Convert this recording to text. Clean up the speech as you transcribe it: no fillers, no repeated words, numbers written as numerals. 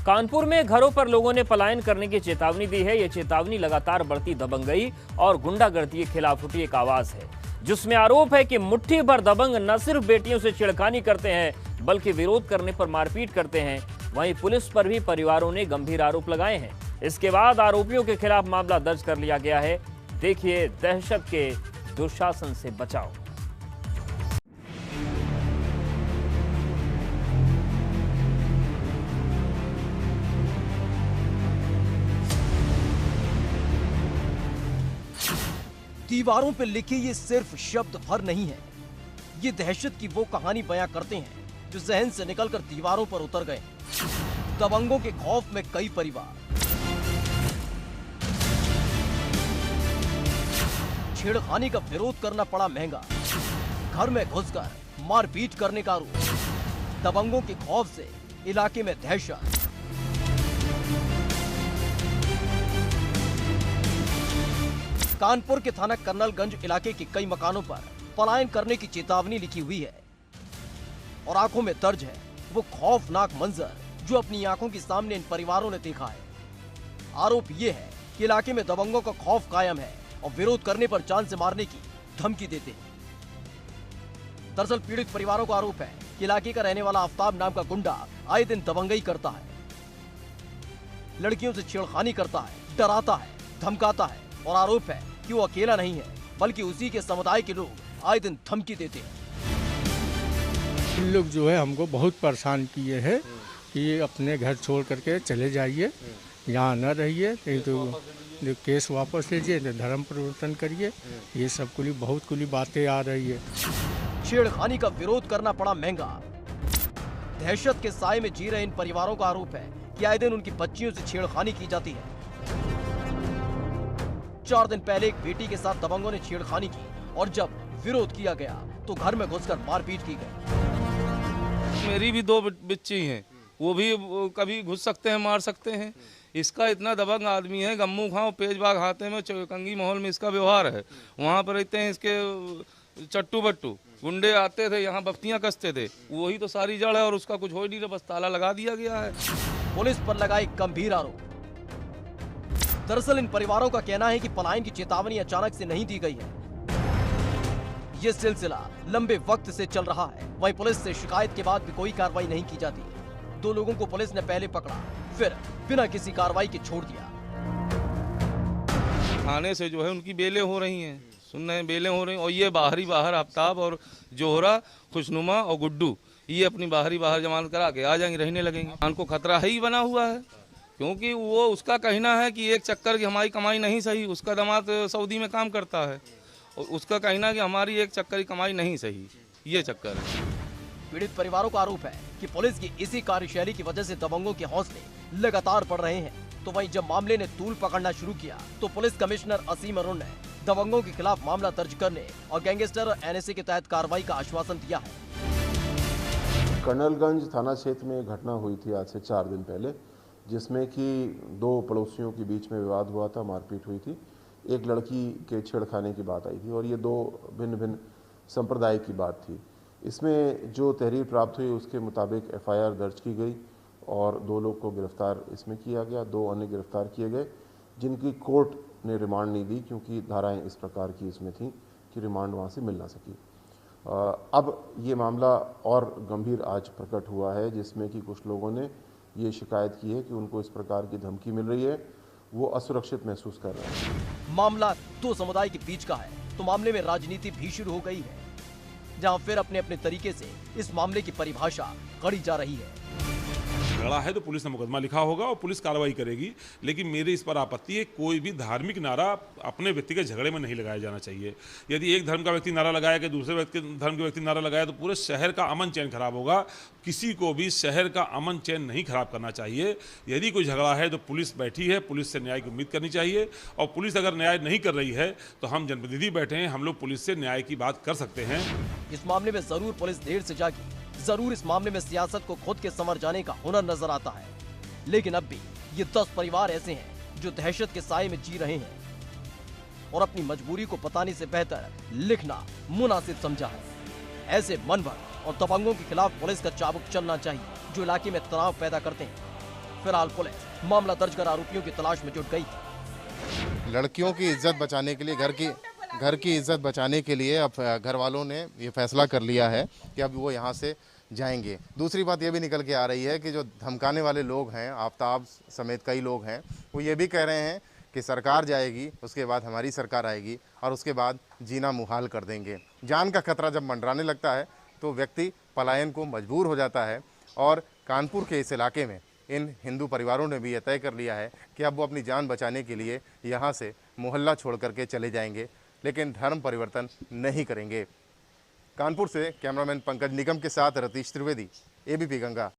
कानपुर में घरों पर लोगों ने पलायन करने की चेतावनी दी है। ये चेतावनी लगातार बढ़ती दबंगई और गुंडागर्दी के खिलाफ उठी एक आवाज है, जिसमें आरोप है कि मुट्ठी भर दबंग न सिर्फ बेटियों से छिड़खानी करते हैं बल्कि विरोध करने पर मारपीट करते हैं। वहीं पुलिस पर भी परिवारों ने गंभीर आरोप लगाए हैं। इसके बाद आरोपियों के खिलाफ मामला दर्ज कर लिया गया है। देखिए दहशत के दुशासन से बचाओ। दीवारों पर लिखे ये सिर्फ शब्द भर नहीं है, ये दहशत की वो कहानी बयां करते हैं जो जहन से निकलकर दीवारों पर उतर गए। दबंगों के खौफ में कई परिवार, छेड़खानी का विरोध करना पड़ा महंगा, घर में घुसकर मारपीट करने का आरोप। दबंगों के खौफ से इलाके में दहशत। कानपुर के थाना कर्नलगंज इलाके के कई मकानों पर पलायन करने की चेतावनी लिखी हुई है और आंखों में दर्ज है वो खौफनाक मंजर जो अपनी आंखों के सामने इन परिवारों ने देखा है। आरोप ये है कि इलाके में दबंगों का खौफ कायम है और विरोध करने पर जान से मारने की धमकी देते हैं। दरअसल पीड़ित परिवारों का आरोप है कि इलाके का रहने वाला आफ्ताब नाम का गुंडा आए दिन दबंगई करता है, लड़कियों से छेड़खानी करता है, डराता है, धमकाता है और आरोप है कि वो अकेला नहीं है बल्कि उसी के समुदाय के लोग आए दिन धमकी देते हैं। इन लोग जो है हमको बहुत परेशान किए हैं कि अपने घर छोड़ करके चले जाइए, यहाँ न रहिए, नहीं तो केस वापस लीजिए, धर्म परिवर्तन करिए। ये सब बहुत कुली बातें आ रही है। छेड़खानी का विरोध करना पड़ा महंगा। दहशत के साए में जी रहे इन परिवारों का आरोप है कि आए दिन उनकी बच्चियों से छेड़खानी की जाती है। 4 दिन पहले एक बेटी के साथ दबंगों ने छेड़खानी की और जब विरोध किया गया तो घर में घुसकर मारपीट की गई। मेरी भी 2 बच्ची हैं, वो भी कभी घुस सकते हैं, मार सकते हैं। इसका इतना दबंग आदमी है, गम्मू खाओ पेज बाग हाथे में, कंगी माहौल में इसका व्यवहार है। वहाँ पर रहते हैं इसके चट्टू बट्टू गुंडे आते थे, यहाँ बफ्तियाँ कसते थे। वही तो सारी जड़ है और उसका कुछ हो नहीं रहा, बस ताला लगा दिया गया है। पुलिस पर लगाए गंभीर आरोप। दरअसल इन परिवारों का कहना है कि पलायन की चेतावनी अचानक से नहीं दी गई है, ये सिलसिला लंबे वक्त से चल रहा है। वहीं पुलिस से शिकायत के बाद भी कोई कार्रवाई नहीं की जाती। 2 लोगों को पुलिस ने पहले पकड़ा, फिर बिना किसी कार्रवाई के छोड़ दिया। थाने से जो है उनकी बेलें हो रही हैं, सुन रहे हैं, बेलें हो रही हैं। और ये बाहर आफ्ताब और जोहरा, खुशनुमा और गुड्डू, ये अपनी बाहर जमानत करा के आ जाएंगे, रहने लगेंगे। उनको खतरा ही बना हुआ है, क्योंकि वो उसका कहना है कि एक चक्कर की हमारी कमाई नहीं सही। उसका दामाद सऊदी में काम करता है और उसका कहना है कि हमारी एक चक्कर की कमाई नहीं सही, ये चक्कर है। पीड़ित परिवारों का आरोप है कि पुलिस की इसी कार्यशैली की वजह से दबंगों के हौसले लगातार बढ़ रहे हैं। तो वहीं जब मामले ने तूल पकड़ना शुरू किया तो पुलिस कमिश्नर असीम अरुण ने दबंगों के खिलाफ मामला दर्ज करने और गैंगस्टर और NSA के तहत कार्रवाई का आश्वासन दिया है। कर्नलगंज थाना क्षेत्र में घटना हुई थी आज से 4 दिन पहले, जिसमें कि 2 पड़ोसियों के बीच में विवाद हुआ था, मारपीट हुई थी। एक लड़की के छेड़खाने की बात आई थी और ये 2 भिन्न संप्रदाय की बात थी। इसमें जो तहरीर प्राप्त हुई उसके मुताबिक FIR दर्ज की गई और 2 लोग को गिरफ्तार इसमें किया गया। 2 अन्य गिरफ्तार किए गए, जिनकी कोर्ट ने रिमांड नहीं दी क्योंकि धाराएं इस प्रकार की इसमें थी कि रिमांड वहाँ से मिल ना सकी। अब ये मामला और गंभीर आज प्रकट हुआ है, जिसमें कि कुछ लोगों ने ये शिकायत की है कि उनको इस प्रकार की धमकी मिल रही है, वो असुरक्षित महसूस कर रहे हैं। मामला 2 समुदाय के बीच का है तो मामले में राजनीति भी शुरू हो गई है, जहां फिर अपने अपने तरीके से इस मामले की परिभाषा गढ़ी जा रही है। झगड़ा है तो पुलिस ने मुकदमा लिखा होगा और पुलिस कार्रवाई करेगी, लेकिन मेरी इस पर आपत्ति है, कोई भी धार्मिक नारा अपने व्यक्तिगत झगड़े में नहीं लगाया जाना चाहिए। यदि एक धर्म का व्यक्ति नारा लगाया कि दूसरे धर्म के व्यक्ति नारा लगाया तो पूरे शहर का अमन चैन खराब होगा। किसी को भी शहर का अमन चैन नहीं खराब करना चाहिए। यदि कोई झगड़ा है तो पुलिस बैठी है, पुलिस से न्याय की उम्मीद करनी चाहिए और पुलिस अगर न्याय नहीं कर रही है तो हम जनप्रतिनिधि बैठे हैं, हम लोग पुलिस से न्याय की बात कर सकते हैं। इस मामले में जरूर पुलिस देर से जागी, जरूर इस मामले में सियासत को खुद के संवर जाने का हुनर नजर आता है, लेकिन अब भी ये 10 परिवार ऐसे हैं जो दहशत के साए में जी रहे हैं और अपनी मजबूरी को बताने से बेहतर लिखना मुनासिब समझा है। ऐसे मनभर और दबंगों के खिलाफ पुलिस का चाबुक चलना चाहिए जो इलाके में तनाव पैदा करते हैं। फिलहाल पुलिस मामला दर्ज कर आरोपियों की तलाश में जुट गई है। लड़कियों की इज्जत बचाने के लिए, घर की इज्जत बचाने के लिए अब घर वालों ने ये फैसला कर लिया है कि अब वो यहाँ से जाएंगे। दूसरी बात ये भी निकल के आ रही है कि जो धमकाने वाले लोग हैं, आफ्ताब समेत कई लोग हैं, वो ये भी कह रहे हैं कि सरकार जाएगी, उसके बाद हमारी सरकार आएगी और उसके बाद जीना मुहाल कर देंगे। जान का खतरा जब मंडराने लगता है तो व्यक्ति पलायन को मजबूर हो जाता है और कानपुर के इस इलाके में इन हिंदू परिवारों ने भी यह तय कर लिया है कि अब वो अपनी जान बचाने के लिए यहाँ से मोहल्ला छोड़ करके चले जाएंगे, लेकिन धर्म परिवर्तन नहीं करेंगे। कानपुर से कैमरामैन पंकज निगम के साथ रतीश त्रिवेदी, एबीपी गंगा।